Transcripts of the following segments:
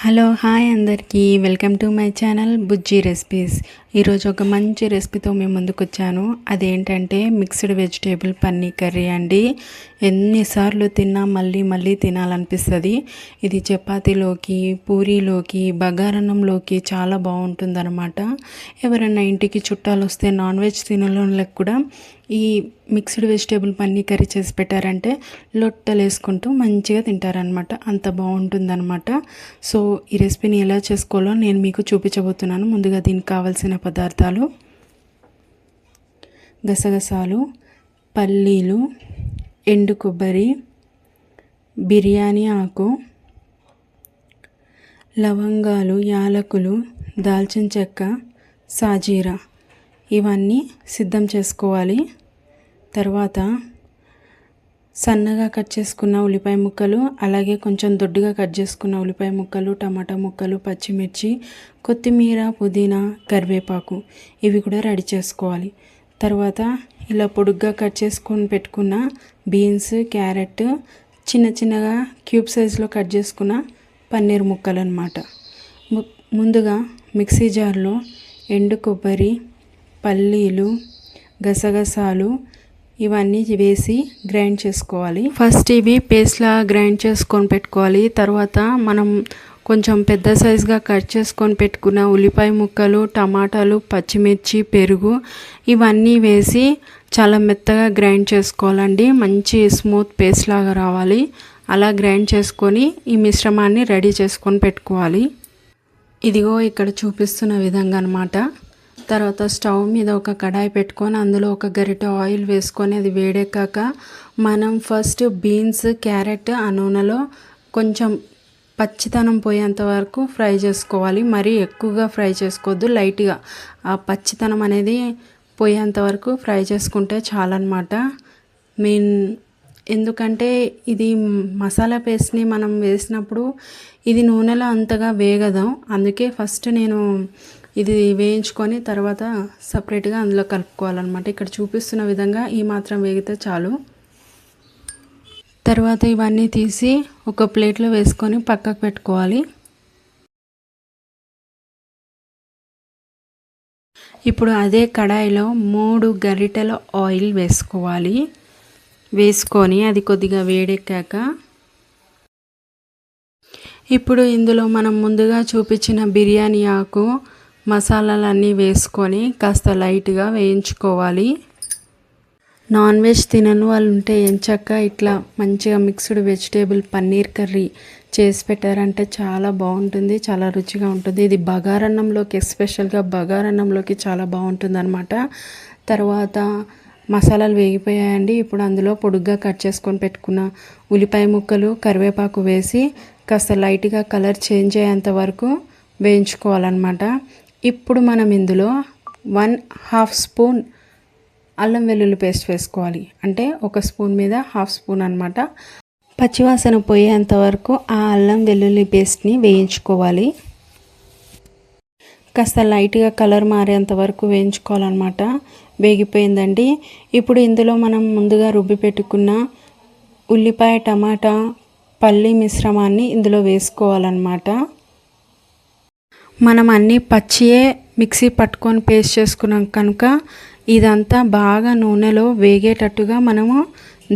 Hello hi అందరికీ welcome to my channel Bujji recipes. ఈరోజు ఒక మంచి రెసిపీతో మేము ముందుకు వచ్చాను. అదేంటంటే మిక్స్డ్ వెజిటేబుల్ పన్నీర్ కర్రీ అండి. ఎన్నిసార్లు తిన్నా మళ్ళీ మళ్ళీ తినాలనిపిస్తుంది. ఇది చపాతీలోకి, పూరీలోకి, బగారన్నంలోకి చాలా బాగుంటుందన్నమాట. ఎవరైనా ఇంటికి చుట్టాలు వస్తే నాన్ వెజ్ తినలోకి కూడా ఈ మిక్స్డ్ వెజిటేబుల్ పన్నీర్ కర్రీ చేసి పెట్టారంటే లొట్టలు వేసుకుంటూ మంచిగా తింటారనమాట. అంత బాగుంటుందన్నమాట. సో ఈ రెసిపీని ఎలా చేసుకోవాలో నేను మీకు చూపించబోతున్నాను. ముందుగా దీనికి కావాల్సిన పదార్థాలు: గసగసాలు, పల్లీలు, ఎండు కొబ్బరి, బిర్యానీ ఆకు, లవంగాలు, యాలకులు, దాల్చిన చెక్క, సాజీరా ఇవన్నీ సిద్ధం చేసుకోవాలి. తర్వాత సన్నగా కట్ చేసుకున్న ఉల్లిపాయ ముక్కలు, అలాగే కొంచెం దొడ్డుగా కట్ చేసుకున్న ఉల్లిపాయ ముక్కలు, టమాటా ముక్కలు, పచ్చిమిర్చి, కొత్తిమీర, పుదీనా, కరివేపాకు ఇవి కూడా రెడీ చేసుకోవాలి. తర్వాత ఇలా పొడుగ్గా కట్ చేసుకొని పెట్టుకున్న బీన్స్, క్యారెట్, చిన్న చిన్నగా క్యూబ్ సైజులో కట్ చేసుకున్న పన్నీర్ ముక్కలు అన్నమాట. ముందుగా మిక్సీ జార్లో ఎండు కొబ్బరి, పల్లీలు, గసగసాలు ఇవన్నీ వేసి గ్రైండ్ చేసుకోవాలి. ఫస్ట్ ఇవి పేస్ట్లా గ్రైండ్ చేసుకొని పెట్టుకోవాలి. తర్వాత మనం కొంచెం పెద్ద సైజుగా కట్ చేసుకొని పెట్టుకున్న ఉల్లిపాయ ముక్కలు, టమాటాలు, పచ్చిమిర్చి, పెరుగు ఇవన్నీ వేసి చాలా మెత్తగా గ్రైండ్ చేసుకోవాలండి. మంచి స్మూత్ పేస్ట్ లాగా రావాలి. అలా గ్రైండ్ చేసుకొని ఈ మిశ్రమాన్ని రెడీ చేసుకొని పెట్టుకోవాలి. ఇదిగో ఇక్కడ చూపిస్తున్న విధంగా అన్నమాట. తర్వాత స్టవ్ మీద ఒక కడాయి పెట్టుకొని అందులో ఒక గరిటె ఆయిల్ వేసుకొని అది వేడెక్కాక మనం ఫస్ట్ బీన్స్, క్యారెట్ ఆ నూనెలో కొంచెం పచ్చితనం పోయేంత వరకు ఫ్రై చేసుకోవాలి. మరీ ఎక్కువగా ఫ్రై చేసుకోవద్దు, లైట్గా ఆ పచ్చితనం అనేది పోయేంత వరకు ఫ్రై చేసుకుంటే చాలన్నమాట. ఎందుకంటే ఇది మసాలా పేస్ట్ని మనం వేసినప్పుడు ఇది నూనెలో అంతగా వేగదు. అందుకే ఫస్ట్ నేను ఇది వేయించుకొని తర్వాత సపరేట్గా అందులో కలుపుకోవాలన్నమాట. ఇక్కడ చూపిస్తున్న విధంగా ఈ మాత్రం వేగితే చాలు. తర్వాత ఇవన్నీ తీసి ఒక ప్లేట్లో వేసుకొని పక్కకు పెట్టుకోవాలి. ఇప్పుడు అదే కడాయిలో 3 గరిటెల ఆయిల్ వేసుకోవాలి. వేసుకొని అది కొద్దిగా వేడెక్కాక ఇప్పుడు ఇందులో మనం ముందుగా చూపించిన బిర్యానీ ఆకు, మసాలాలన్నీ వేసుకొని కాస్త లైట్గా వేయించుకోవాలి. నాన్ వెజ్ తినని వాళ్ళు ఉంటే ఎంచక్కా ఇట్లా మంచిగా మిక్స్డ్ వెజిటేబుల్ పన్నీర్ కర్రీ చేసి పెట్టారంటే చాలా బాగుంటుంది, చాలా రుచిగా ఉంటుంది. ఇది బగారన్నంలోకి, ఎస్పెషల్గా బగారన్నంలోకి చాలా బాగుంటుంది అనమాట. తర్వాత మసాలాలు వేగిపోయాయండి. ఇప్పుడు అందులో పొడుగ్గా కట్ చేసుకొని పెట్టుకున్న ఉల్లిపాయ ముక్కలు, కరివేపాకు వేసి కాస్త లైట్గా కలర్ చేంజ్ అయ్యేంత వరకు వేయించుకోవాలన్నమాట. ఇప్పుడు మనం ఇందులో 1/2 స్పూన్ అల్లం వెల్లుల్లి పేస్ట్ వేసుకోవాలి. అంటే 1 స్పూన్ మీద 1/2 స్పూన్ అనమాట. పచ్చివాసన పోయేంత వరకు ఆ అల్లం వెల్లుల్లి పేస్ట్ని వేయించుకోవాలి. కాస్త లైట్గా కలర్ మారేంత వరకు వేయించుకోవాలన్నమాట. వేగిపోయిందండి. ఇప్పుడు ఇందులో మనం ముందుగా రుబ్బి పెట్టుకున్న ఉల్లిపాయ, టమాటా, పల్లి మిశ్రమాన్ని ఇందులో వేసుకోవాలన్నమాట. మనం అన్నీ పచ్చియే మిక్సీ పట్టుకొని పేస్ట్ చేసుకున్నాం కనుక ఇదంతా బాగా నూనెలో వేగేటట్టుగా మనము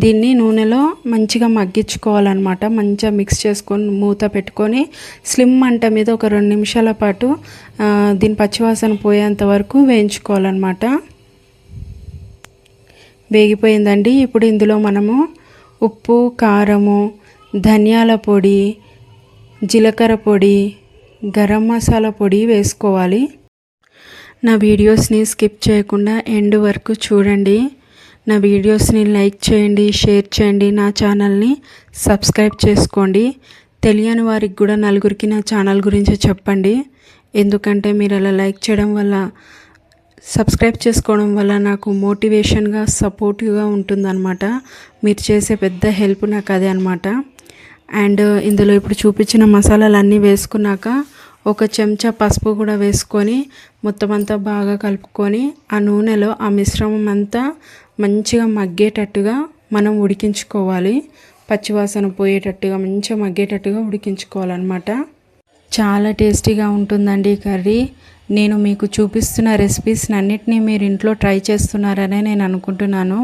దీన్ని నూనెలో మంచిగా మగ్గించుకోవాలన్నమాట. మంచిగా మిక్స్ చేసుకొని మూత పెట్టుకొని స్లిమ్ మంట మీద ఒక 2 నిమిషాల పాటు దీని పచ్చివాసన పోయేంత వరకు వేయించుకోవాలన్నమాట. వేగిపోయిందండి. ఇప్పుడు ఇందులో మనము ఉప్పు, కారము, ధనియాల పొడి, జీలకర్ర పొడి, గరం మసాలా పొడి వేసుకోవాలి. నా వీడియోస్ని స్కిప్ చేయకుండా ఎండ్ వరకు చూడండి. నా వీడియోస్ని లైక్ చేయండి, షేర్ చేయండి, నా ఛానల్ని సబ్స్క్రైబ్ చేసుకోండి. తెలియని వారికి కూడా నలుగురికి నా ఛానల్ గురించి చెప్పండి. ఎందుకంటే మీరు అలా లైక్ చేయడం వల్ల, సబ్స్క్రైబ్ చేసుకోవడం వల్ల నాకు మోటివేషన్గా, సపోర్టివ్గా ఉంటుందన్నమాట. మీరు చేసే పెద్ద హెల్ప్ నాకు అదే అనమాట. అండ్ ఇందులో ఇప్పుడు చూపించిన మసాలాలన్నీ వేసుకున్నాక 1 చెంచా పసుపు కూడా వేసుకొని మొత్తం అంతా బాగా కలుపుకొని ఆ నూనెలో ఆ మిశ్రమం అంతా మంచిగా మగ్గేటట్టుగా మనం ఉడికించుకోవాలి. పచ్చివాసన పోయేటట్టుగా మంచిగా మగ్గేటట్టుగా ఉడికించుకోవాలన్నమాట. చాలా టేస్టీగా ఉంటుందండి ఈ కర్రీ. నేను మీకు చూపిస్తున్న రెసిపీస్ అన్నిటినీ మీరు ఇంట్లో ట్రై చేస్తున్నారనే నేను అనుకుంటున్నాను,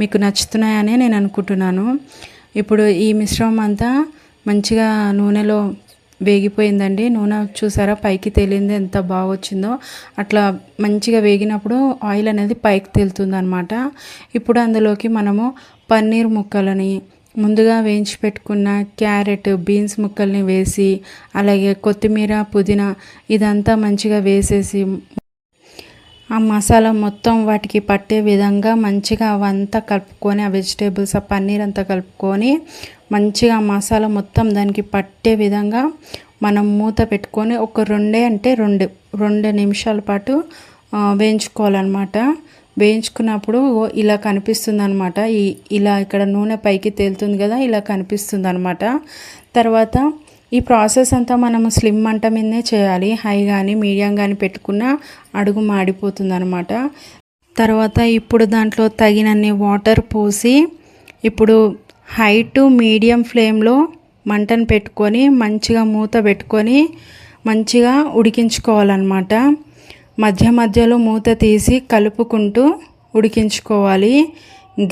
మీకు నచ్చుతున్నాయనే నేను అనుకుంటున్నాను. ఇప్పుడు ఈ మిశ్రమం అంతా మంచిగా నూనెలో వేగిపోయిందండి. నూనె చూసారా పైకి తేలింది, ఎంత బాగా వచ్చిందో. అట్లా మంచిగా వేగినప్పుడు ఆయిల్ అనేది పైకి తేలుతుంది అనమాట. ఇప్పుడు అందులోకి మనము పన్నీర్ ముక్కలని, ముందుగా వేయించి పెట్టుకున్న క్యారెట్, బీన్స్ ముక్కల్ని వేసి, అలాగే కొత్తిమీర, పుదీనా ఇదంతా మంచిగా వేసేసి ఆ మసాలా మొత్తం వాటికి పట్టే విధంగా మంచిగా అవంతా కలుపుకొని, ఆ వెజిటేబుల్స్, ఆ పన్నీర్ అంతా కలుపుకొని మంచిగా మసాలా మొత్తం దానికి పట్టే విధంగా మనం మూత పెట్టుకొని ఒక 2 నిమిషాల పాటు వేయించుకోవాలన్నమాట. వేయించుకున్నప్పుడు ఇలా కనిపిస్తుంది అనమాట. ఇలా ఇక్కడ నూనె పైకి తేలుతుంది కదా, ఇలా కనిపిస్తుంది అనమాట. తర్వాత ఈ ప్రాసెస్ అంతా మనము స్లిమ్ మంట మీదనే చేయాలి. హై కానీ మీడియం కానీ పెట్టుకున్న అడుగు మాడిపోతుంది అనమాట. తర్వాత ఇప్పుడు దాంట్లో తగినన్ని వాటర్ పోసి, ఇప్పుడు హై టు మీడియం ఫ్లేమ్లో మంటను పెట్టుకొని మంచిగా మూత పెట్టుకొని మంచిగా ఉడికించుకోవాలన్నమాట. మధ్య మధ్యలో మూత తీసి కలుపుకుంటూ ఉడికించుకోవాలి.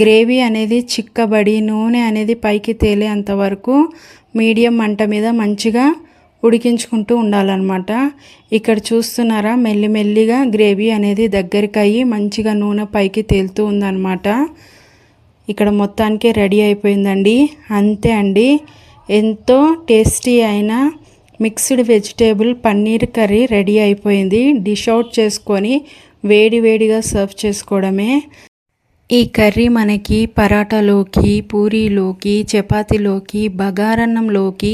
గ్రేవీ అనేది చిక్కబడి నూనె అనేది పైకి తేలేంత వరకు మీడియం మంట మీద మంచిగా ఉడికించుకుంటూ ఉండాలన్నమాట. ఇక్కడ చూస్తున్నారా మెల్లిమెల్లిగా గ్రేవీ అనేది దగ్గరికి అయ్యి మంచిగా నూనె పైకి తేలుతూ ఉందన్నమాట. ఇక్కడ మొత్తానికి రెడీ అయిపోయిందండి. అంతే అండి, ఎంతో టేస్టీ అయిన mixed vegetable paneer curry ready అయిపోయింది. డిష్ అవుట్ చేసుకొని వేడివేడిగా సర్వ్ చేసుకోవడమే. ఈ కర్రీ మనకి పరాటాలోకి, పూరీలోకి, చపాతీలోకి, బగారన్నంలోకి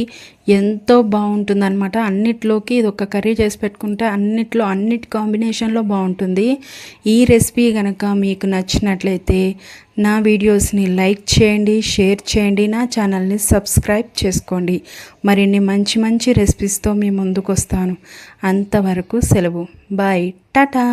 ఎంతో బాగుంటుందన్నమాట. అన్నిట్లోకి ఇది ఒక కర్రీ చేసి పెట్టుకుంటే అన్నిటి కాంబినేషన్లో బాగుంటుంది. ఈ రెసిపీ కనుక మీకు నచ్చినట్లయితే నా వీడియోస్ని లైక్ చేయండి, షేర్ చేయండి, నా ఛానల్ని సబ్స్క్రైబ్ చేసుకోండి. మరిన్ని మంచి మంచి రెసిపీస్తో మీ ముందుకు వస్తాను. అంతవరకు సెలవు. బాయ్, టాటా.